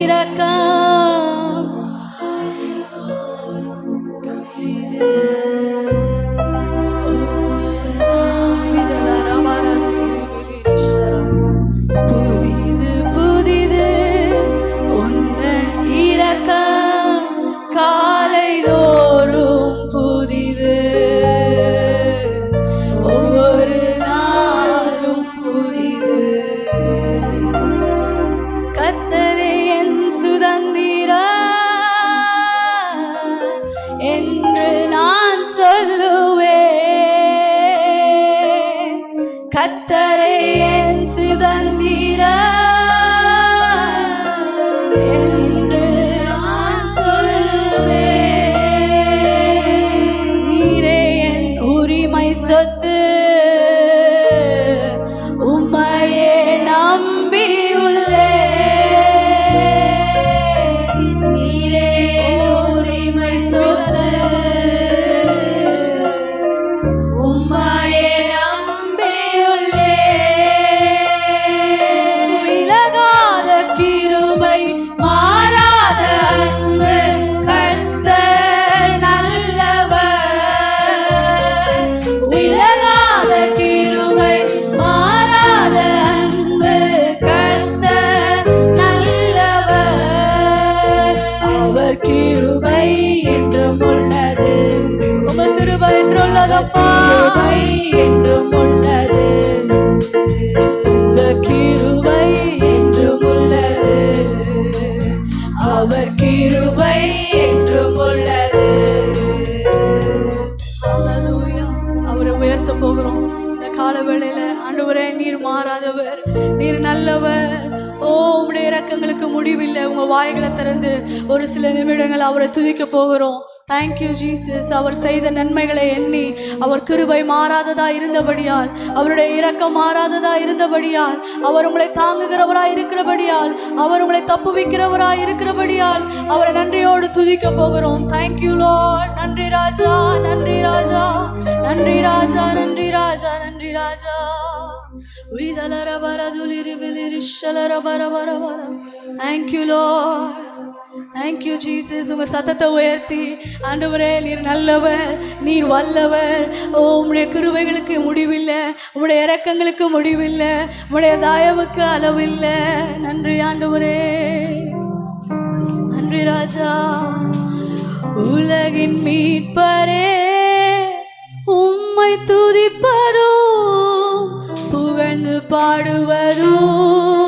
இரக்கம் புதிது புதிது உந்தன் இரக்கம் காலைதோறும் புதிது ஒவ்வொரு நாளும் புதிது கர்த்தரே என் சுதந்திரம் என்று நான் சொல்லுவேன். கர்த்தரே என் சுதந்திரம் என்று நான் சொல்லுவேன். நீரே என் உரிமை சொத்து உம்மையே நம்பியுள்ளே. நீரே உரிமை சொத்து உம்மையே நம்பியுள்ளே. விலகாத கிருபை மாறாத அன்பு கர்த்தர் நல்லவர். விலகாத கிருபை மாறாத அன்பு கர்த்தர் நல்லவர். அவர் கிருபை என்றும் உள்ளது. உங்கள் கிருபை என்றுள்ளதப்பா என்றும் உள்ளது. உங்கள் கிருபை என்றும் உள்ளது. அவர் கிருபை என்றும் உள்ளது. ஹல்லேலூயா. அவரை உயர்த்த போகிறோம் இந்த கால வேளையில. ஆண்டவரே, நீர் மாறாதவர், நீர் நல்லவர். ஓ, உம்முடைய இரக்கங்களுக்கு முடிவில்லை. உங்க வாய்களை திறந்து ஒரு சில நிமிடங்கள் அவரை துதிக்க போகிறோம். Thank you Jesus. அவர் செய்த நன்மைகளை எண்ணி, அவர் கிருபை மாறாததா இருந்தபடியால், அவருடைய இரக்கம் மாறாததா இருந்தபடியால், அவர் உங்களை தாங்குகிறவராய் இருக்கிறபடியால், அவர் உங்களை தப்புவிக்கிறவராய் இருக்கிறபடியால் அவரை நன்றியோடு துதிக்க போகிறோம். Thank you Lord. நன்றி ராஜா, நன்றி ராஜா, நன்றி ராஜா, நன்றி ராஜா, நன்றி ராஜா. Thank you Lord. Thank you Jesus. உங்க சத்தத்தை உயர்த்தி, ஆண்டவரே நீர் நல்லவர், நீர் வல்லவர். ஓ, உம்முடைய கிருபைகளுக்கு முடிவில்லை, உம்முடைய இரக்கங்களுக்கு முடிவில்லை, உம்முடைய தயவுக்கு அளவில்லை. நன்றி ஆண்டவரே, நன்றி ராஜா. உலகின் மீட்பரே, உம்மை துதிப்பதும் புகழ்ந்து பாடுவதும்